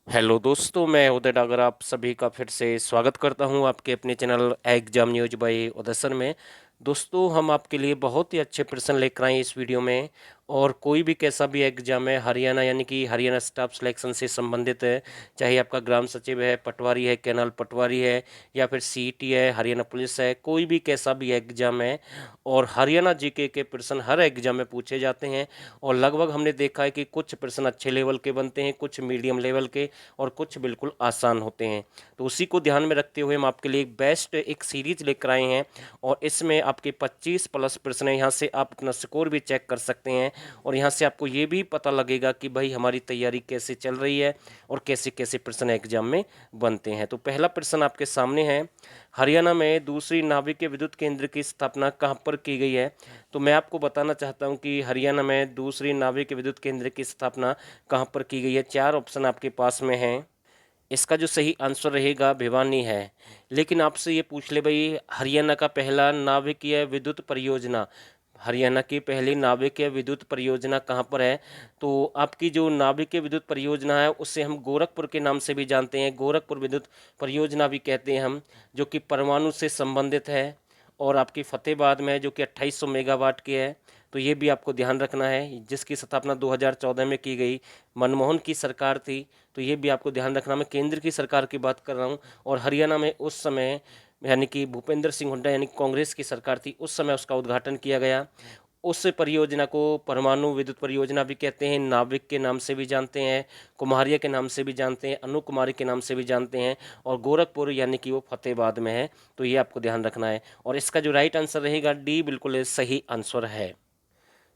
Hello दोस्तों, मैं उदय डागर आप सभी का फिर से स्वागत करता हूं आपके अपने चैनल एग्जाम न्यूज बाय उदय सर में। दोस्तों, हम आपके लिए बहुत ही अच्छे प्रश्न लेकर आए इस वीडियो में। और कोई भी कैसा भी एग्जाम है हरियाणा यानी कि हरियाणा स्टाफ सिलेक्शन से संबंधित है, चाहे आपका ग्राम सचिव है, पटवारी है, कैनाल पटवारी है, या फिर सीईटी है, हरियाणा पुलिस है, कोई भी कैसा भी एग्जाम है, और हरियाणा जीके के प्रश्न हर एग्जाम में पूछे जाते हैं। और लगभग हमने देखा है कि कुछ प्रश्न अच्छे लेवल के बनते हैं, कुछ मीडियम लेवल के, और कुछ बिल्कुल आसान होते हैं। तो उसी को ध्यान में रखते हुए हम आपके लिए एक बेस्ट एक सीरीज लेकर आए हैं, और इसमें आपके 25 प्लस प्रश्न हैं। यहाँ से आप अपना स्कोर भी चेक कर सकते हैं, और यहाँ से आपको ये भी पता लगेगा कि भाई हमारी तैयारी कैसे चल रही है और कैसे कैसे प्रश्न एग्जाम में बनते हैं। तो पहला प्रश्न आपके सामने है, हरियाणा में दूसरी नाभिकीय विद्युत केंद्र की स्थापना कहाँ पर की गई है? तो मैं आपको बताना चाहता हूँ कि हरियाणा में दूसरी नाभिकीय विद्युत केंद्र की स्थापना कहाँ पर की गई है। चार ऑप्शन आपके पास में हैं। इसका जो सही आंसर रहेगा भिवानी है। लेकिन आपसे ये पूछ ले भाई, हरियाणा का पहला नाभिकीय विद्युत परियोजना, हरियाणा की पहली नाभिकीय विद्युत परियोजना कहाँ पर है? तो आपकी जो नाभिकीय विद्युत परियोजना है उसे हम गोरखपुर के नाम से भी जानते हैं, गोरखपुर विद्युत परियोजना भी कहते हैं हम, जो कि परमाणु से संबंधित है। और आपकी फतेहाबाद में है, जो कि 2800 मेगावाट की है। तो ये भी आपको ध्यान रखना है, जिसकी स्थापना 2014 में की गई, मनमोहन की सरकार थी। तो ये भी आपको ध्यान रखना, मैं केंद्र की सरकार की बात कर रहा हूँ। और हरियाणा में उस समय यानी कि भूपेंद्र सिंह हुड्डा यानी कांग्रेस की सरकार थी, उस समय उसका उद्घाटन किया गया। उस परियोजना को परमाणु विद्युत परियोजना भी कहते हैं, नाविक के नाम से भी जानते हैं, कुम्हारिया के नाम से भी जानते हैं, अनु कुमारी के नाम से भी जानते हैं। और गोरखपुर यानी कि वो फतेहाबाद में है। तो ये आपको ध्यान रखना है। और इसका जो राइट आंसर रहेगा डी बिल्कुल सही आंसर है।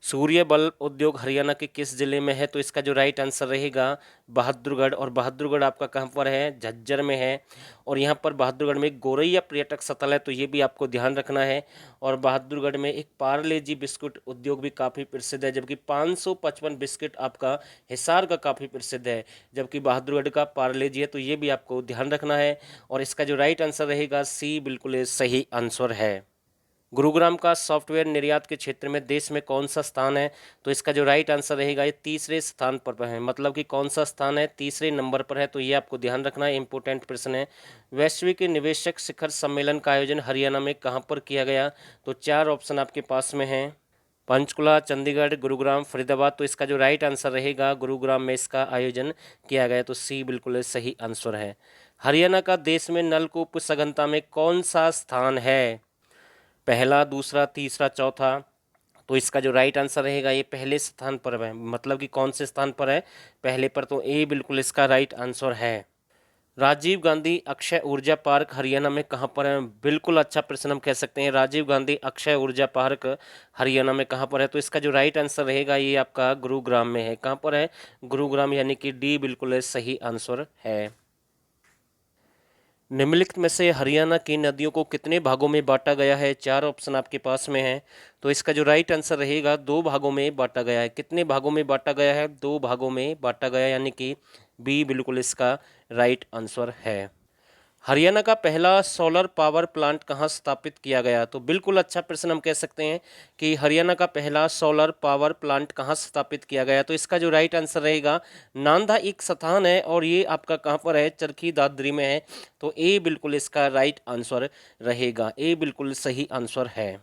सूर्य बल उद्योग हरियाणा के किस जिले में है? तो इसका जो राइट आंसर रहेगा बहादुरगढ़। और बहादुरगढ़ आपका कहाँ पर है? झज्जर में है। और यहाँ पर बहादुरगढ़ में एक गोरैया पर्यटक स्थल है, तो ये भी आपको ध्यान रखना है। और बहादुरगढ़ में एक पार्ले जी बिस्कुट उद्योग भी काफ़ी प्रसिद्ध है, जबकि 555 बिस्किट आपका हिसार का काफ़ी प्रसिद्ध है, जबकि बहादुरगढ़ का पार्ले जी है। तो ये भी आपको ध्यान रखना है। और इसका जो राइट आंसर रहेगा सी बिल्कुल सही आंसर है। गुरुग्राम का सॉफ्टवेयर निर्यात के क्षेत्र में देश में कौन सा स्थान है? तो इसका जो राइट आंसर रहेगा ये तीसरे स्थान पर है, मतलब कि कौन सा स्थान है? तीसरे नंबर पर है। तो ये आपको ध्यान रखना है, इंपॉर्टेंट प्रश्न है। वैश्विक निवेशक शिखर सम्मेलन का आयोजन हरियाणा में कहाँ पर किया गया? तो चार ऑप्शन आपके पास में हैं, पंचकुला, चंडीगढ़, गुरुग्राम, फरीदाबाद। तो इसका जो राइट आंसर रहेगा गुरुग्राम में इसका आयोजन किया गया। तो सी बिल्कुल सही आंसर है। हरियाणा का देश में नलकूप सघनता में कौन सा स्थान है? पहला, दूसरा, तीसरा, चौथा। तो इसका जो राइट आंसर रहेगा ये पहले स्थान पर है, मतलब कि कौन से स्थान पर है? पहले पर। तो ए बिल्कुल इसका राइट आंसर है। राजीव गांधी अक्षय ऊर्जा पार्क हरियाणा में कहाँ पर है? बिल्कुल अच्छा प्रश्न हम कह सकते हैं। राजीव गांधी अक्षय ऊर्जा पार्क हरियाणा में कहाँ पर है? तो इसका जो राइट आंसर रहेगा ये आपका गुरुग्राम में है। कहाँ पर है? गुरुग्राम, यानी कि डी बिल्कुल सही आंसर है। निम्नलिखित में से हरियाणा की नदियों को कितने भागों में बांटा गया है? चार ऑप्शन आपके पास में है। तो इसका जो राइट आंसर रहेगा दो भागों में बांटा गया है। कितने भागों में बांटा गया है? दो भागों में बांटा गया, यानी कि बी बिल्कुल इसका राइट आंसर है। हरियाणा का पहला सोलर पावर प्लांट कहाँ स्थापित किया गया? तो बिल्कुल अच्छा प्रश्न हम कह सकते हैं कि हरियाणा का पहला सोलर पावर प्लांट कहाँ स्थापित किया गया? तो इसका जो राइट आंसर रहेगा नांदा एक स्थान है, और ये आपका कहाँ पर है? चरखी दादरी में है। तो ए बिल्कुल इसका राइट आंसर रहेगा। ए बिल्कुल सही आंसर है।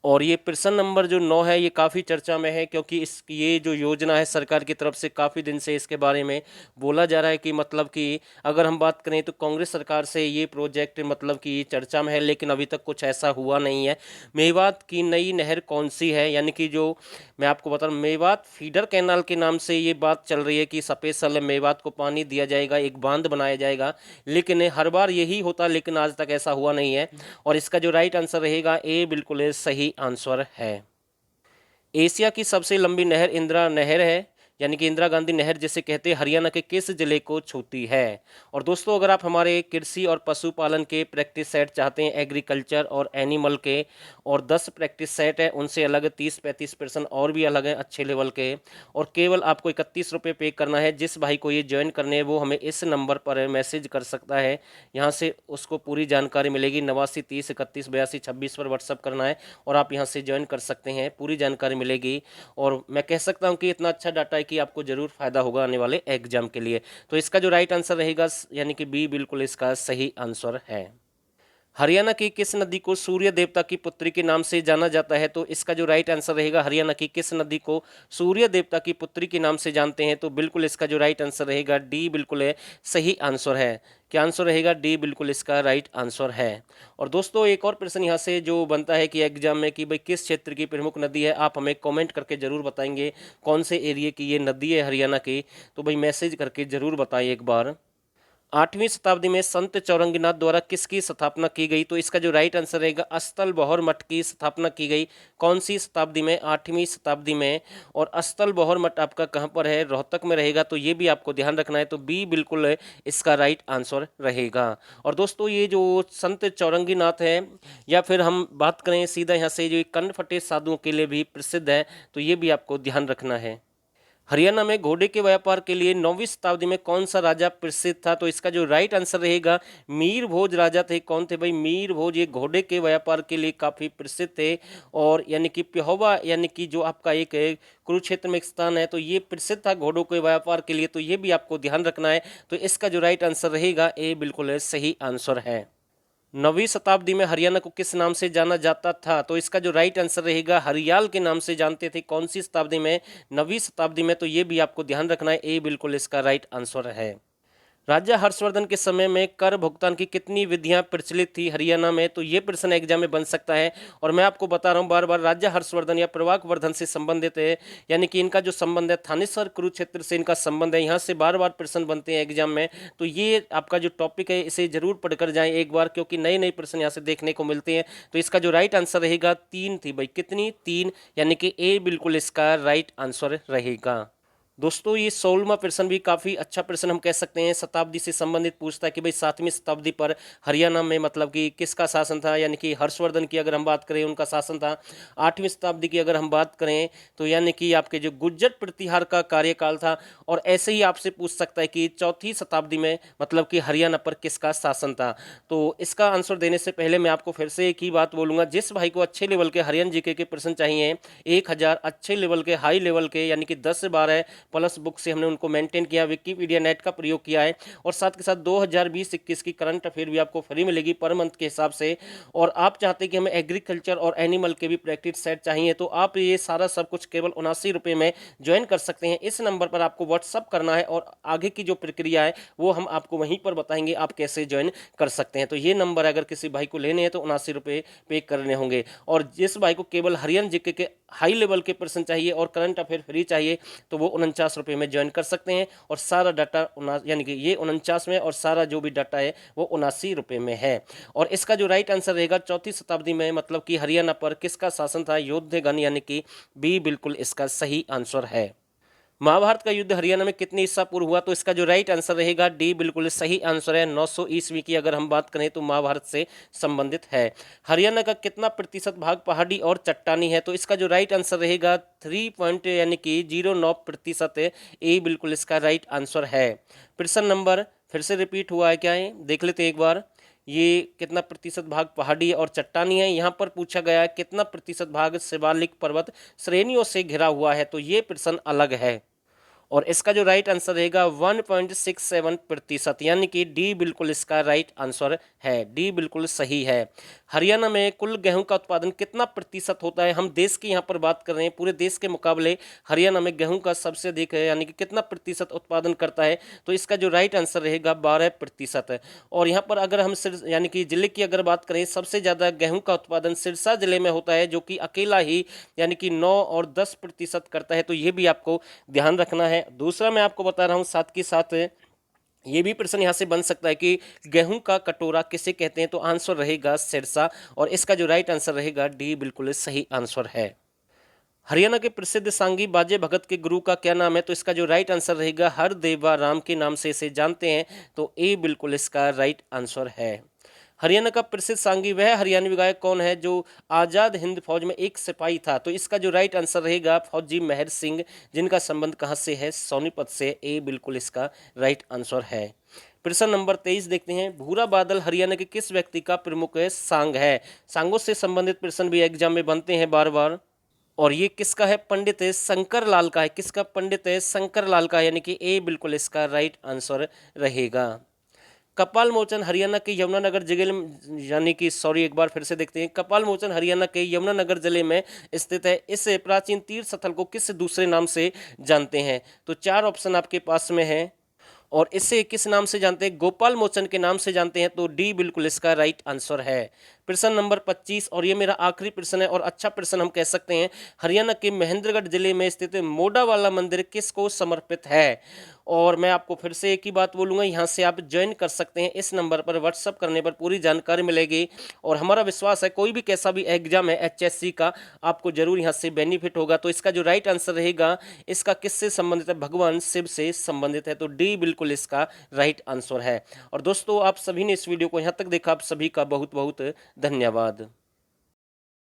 और ये प्रश्न नंबर जो 9 है ये काफ़ी चर्चा में है, क्योंकि इस ये जो योजना है सरकार की तरफ से काफ़ी दिन से इसके बारे में बोला जा रहा है कि मतलब कि अगर हम बात करें तो कांग्रेस सरकार से ये प्रोजेक्ट मतलब कि चर्चा में है, लेकिन अभी तक कुछ ऐसा हुआ नहीं है। मेवात की नई नहर कौन सी है? यानी कि जो मैं आपको बता रहा हूँ, मेवात फीडर कैनाल के नाम से ये बात चल रही है कि स्पेशल मेवात को पानी दिया जाएगा, एक बांध बनाया जाएगा। लेकिन हर बार यही होता, लेकिन आज तक ऐसा हुआ नहीं है। और इसका जो राइट आंसर रहेगा ए बिल्कुल सही आंसर है। एशिया की सबसे लंबी नहर इंदिरा नहर है, यानी कि इंदिरा गांधी नहर जिसे कहते हैं, हरियाणा के किस जिले को छूती है? और दोस्तों, अगर आप हमारे कृषि और पशुपालन के प्रैक्टिस सेट चाहते हैं, एग्रीकल्चर और एनिमल के, और 10 प्रैक्टिस सेट है उनसे अलग 30-35% और भी अलग है अच्छे लेवल के, और केवल आपको 31 रुपये पे करना है। जिस भाई को ये ज्वाइन करने हैं वो हमें इस नंबर पर मैसेज कर सकता है, यहाँ से उसको पूरी जानकारी मिलेगी। 89 30 31 82 26 पर व्हाट्सअप करना है और आप यहाँ से ज्वाइन कर सकते हैं, पूरी जानकारी मिलेगी। और मैं कह सकता हूँ कि इतना अच्छा डाटा कि आपको ज़रूर फायदा होगा आने वाले एग्जाम के लिए। तो इसका जो राइट आंसर रहेगा यानी कि बी बिल्कुल इसका सही आंसर है। हरियाणा की किस नदी को सूर्य देवता की पुत्री के नाम से जाना जाता है? तो इसका जो राइट आंसर रहेगा, हरियाणा की किस नदी को सूर्य देवता की पुत्री के नाम से जानते हैं? तो बिल्कुल इसका जो राइट आंसर रहेगा डी बिल्कुल है सही आंसर है। क्या आंसर रहेगा? डी बिल्कुल इसका राइट आंसर है। और दोस्तों एक और प्रश्न यहाँ से जो बनता है कि एग्जाम में कि भाई किस क्षेत्र की प्रमुख नदी है, आप हमें कमेंट करके जरूर बताएंगे कौन से एरिया की ये नदी है हरियाणा की। तो भाई मैसेज करके जरूर बताएं एक बार। 8वीं शताब्दी में संत चौरंगीनाथ द्वारा किसकी स्थापना की गई? तो इसका जो राइट आंसर रहेगा अस्तल बहौर मठ की स्थापना की गई। कौन सी शताब्दी में? 8वीं शताब्दी में। और अस्तल बहौर मठ आपका कहाँ पर है? रोहतक में रहेगा, तो ये भी आपको ध्यान रखना है। तो बी बिल्कुल इसका राइट आंसर रहेगा। और दोस्तों ये जो संत चौरंगीनाथ है, या फिर हम बात करें सीधा यहाँ से, जो कनफटे साधुओं के लिए भी प्रसिद्ध है, तो ये भी आपको ध्यान रखना है। हरियाणा में घोड़े के व्यापार के लिए 9वीं शताब्दी में कौन सा राजा प्रसिद्ध था? तो इसका जो राइट आंसर रहेगा मीर भोज राजा थे। कौन थे भाई? मीर भोज। ये घोड़े के व्यापार के लिए काफ़ी प्रसिद्ध थे। और यानी कि पेहोवा यानी कि जो आपका एक कुरुक्षेत्र में एक स्थान है, तो ये प्रसिद्ध था घोड़ों के व्यापार के लिए। तो ये भी आपको ध्यान रखना है। तो इसका जो राइट आंसर रहेगा ए बिल्कुल सही आंसर है। 9वीं शताब्दी में हरियाणा को किस नाम से जाना जाता था? तो इसका जो राइट आंसर रहेगा हरियाल के नाम से जानते थे। कौन सी शताब्दी में? 9वीं शताब्दी में। तो ये भी आपको ध्यान रखना है। ए बिल्कुल इसका राइट आंसर है। राजा हर्षवर्धन के समय में कर भुगतान की कितनी विधियां प्रचलित थी हरियाणा में? तो ये प्रश्न एग्जाम में बन सकता है। और मैं आपको बता रहा हूं बार बार, राजा हर्षवर्धन या प्रभाक वर्धन से संबंधित है, यानी कि इनका जो संबंध है थानेसर कुरुक्षेत्र से इनका संबंध है। यहाँ से बार बार प्रश्न बनते हैं एग्जाम में। तो ये आपका जो टॉपिक है इसे जरूर पढ़कर जाएं एक बार, क्योंकि नए नए प्रश्न यहाँ से देखने को मिलते हैं। तो इसका जो राइट आंसर रहेगा 3 थी भाई। कितनी? 3, यानी कि ए बिल्कुल इसका राइट आंसर रहेगा। दोस्तों ये 16वां प्रश्न भी काफ़ी अच्छा प्रश्न हम कह सकते हैं, शताब्दी से संबंधित पूछता है कि भाई 7वीं शताब्दी पर हरियाणा में मतलब कि किसका शासन था? यानी कि हर्षवर्धन की अगर हम बात करें उनका शासन था। 8वीं शताब्दी की अगर हम बात करें तो यानी कि आपके जो गुर्जर प्रतिहार का कार्यकाल था। और ऐसे ही आपसे पूछ सकता है कि 4वीं शताब्दी में मतलब कि हरियाणा पर किसका शासन था? तो इसका आंसर देने से पहले मैं आपको फिर से एक ही बात बोलूँगा, जिस भाई को अच्छे लेवल के हरियाणा जीके के प्रश्न चाहिए, 1000 अच्छे लेवल के हाई लेवल के यानी कि 10 से 12 प्लस बुक से हमने उनको मेंटेन किया, विकिपीडिया नेट का प्रयोग किया है। और साथ के साथ 2020-21 की करंट अफेयर भी आपको फ्री मिलेगी पर मंथ के हिसाब से। और आप चाहते हैं कि हमें एग्रीकल्चर और एनिमल के भी प्रैक्टिस सेट चाहिए, तो आप ये सारा सब कुछ केवल 79 रुपये में ज्वाइन कर सकते हैं। इस नंबर पर आपको व्हाट्सअप करना है और आगे की जो प्रक्रिया है वो हम आपको वहीं पर बताएंगे आप कैसे ज्वाइन कर सकते हैं। तो ये नंबर अगर किसी भाई को लेने हैं तो 79 रुपये पे करने होंगे। और जिस भाई को केवल हरियाणा जीके के हाई लेवल के प्रश्न चाहिए और करंट अफेयर फ्री चाहिए, तो वो 49 रुपये में ज्वाइन कर सकते हैं। और सारा डाटा यानी कि ये 49 में, और सारा जो भी डाटा है वो 79 रुपये में है। और इसका जो राइट आंसर रहेगा 4वीं शताब्दी में मतलब कि हरियाणा पर किसका शासन था? योद्धगण, यानी कि बी बिल्कुल इसका सही आंसर है। महाभारत का युद्ध हरियाणा में कितने ईसा पूर्व हुआ? तो इसका जो राइट आंसर रहेगा डी बिल्कुल सही आंसर है। 900 ईस्वी की अगर हम बात करें तो महाभारत से संबंधित है। हरियाणा का कितना प्रतिशत भाग पहाड़ी और चट्टानी है? तो इसका जो राइट आंसर रहेगा 3 यानी कि 09% ए बिल्कुल इसका राइट आंसर है। प्रश्न नंबर फिर से रिपीट हुआ है क्या है, देख लेते हैं एक बार। ये कितना प्रतिशत भाग पहाड़ी और चट्टानी है? यहाँ पर पूछा गया है कितना प्रतिशत भाग शिवालिक पर्वत श्रेणियों से घिरा हुआ है, तो ये प्रश्न अलग है। और इसका जो राइट आंसर रहेगा 1.67%, यानी कि डी बिल्कुल इसका राइट आंसर है। डी बिल्कुल सही है। हरियाणा में कुल गेहूं का उत्पादन कितना प्रतिशत होता है? हम देश की यहाँ पर बात कर रहे हैं, पूरे देश के मुकाबले हरियाणा में गेहूं का सबसे अधिक है, यानी कि कितना प्रतिशत उत्पादन करता है? तो इसका जो राइट आंसर रहेगा 12%। और यहाँ पर अगर हम यानी कि जिले की अगर बात करें, सबसे ज़्यादा गेहूं का उत्पादन सिरसा जिले में होता है, जो कि अकेला ही यानी कि 9 और 10% करता है। तो ये भी आपको ध्यान रखना है। दूसरा मैं आपको बता रहा हूं साथ के साथ ये भी प्रश्न यहां से बन सकता है कि गेहूं का कटोरा किसे कहते हैं? तो आंसर रहेगा सिरसा। और इसका जो राइट आंसर रहेगा डी बिल्कुल सही आंसर है। हरियाणा के प्रसिद्ध सांगी बाजे भगत के गुरु का क्या नाम है? तो इसका जो राइट आंसर रहेगा हरदेवा राम के नाम से इसे जानते हैं। तो ए बिल्कुल इसका राइट आंसर है। हरियाणा का प्रसिद्ध सांगी वह हरियाणवी गायक कौन है जो आज़ाद हिंद फौज में एक सिपाही था? तो इसका जो राइट आंसर रहेगा फौजी मेहर सिंह, जिनका संबंध कहाँ से है? सोनीपत से। ए बिल्कुल इसका राइट आंसर है। प्रश्न नंबर 23 देखते हैं। भूरा बादल हरियाणा के किस व्यक्ति का प्रमुख सांग है? सांगों से संबंधित प्रश्न भी एग्जाम में बनते हैं बार बार। और ये किसका है? पंडित शंकर लाल का है। किसका? पंडित शंकर लाल का, यानी कि ए बिल्कुल इसका राइट आंसर रहेगा। कपाल मोचन हरियाणा के यमुनानगर जिले में, यानी कि सॉरी एक बार फिर से देखते हैं। कपाल मोचन हरियाणा के यमुनानगर जिले में स्थित है। इस प्राचीन तीर्थ स्थल को किस दूसरे नाम से जानते हैं? तो चार ऑप्शन आपके पास में है। और इसे किस नाम से जानते हैं? गोपाल मोचन के नाम से जानते हैं। तो डी बिल्कुल इसका राइट आंसर है। प्रश्न नंबर 25, और ये मेरा आखिरी प्रश्न है और अच्छा प्रश्न हम कह सकते हैं। हरियाणा के महेंद्रगढ़ जिले में स्थित मोडा वाला मंदिर किसको समर्पित है? और मैं आपको फिर से एक ही बात बोलूँगा, यहाँ से आप ज्वाइन कर सकते हैं। इस नंबर पर व्हाट्सअप करने पर पूरी जानकारी मिलेगी। और हमारा विश्वास है कोई भी कैसा भी एग्जाम है एचएससी का, आपको जरूर यहाँ से बेनिफिट होगा। तो इसका जो राइट आंसर रहेगा, इसका किससे संबंधित है? भगवान शिव से संबंधित है। तो डी बिल्कुल इसका राइट आंसर है। और दोस्तों, आप सभी ने इस वीडियो को यहाँ तक देखा, आप सभी का बहुत बहुत धन्यवाद।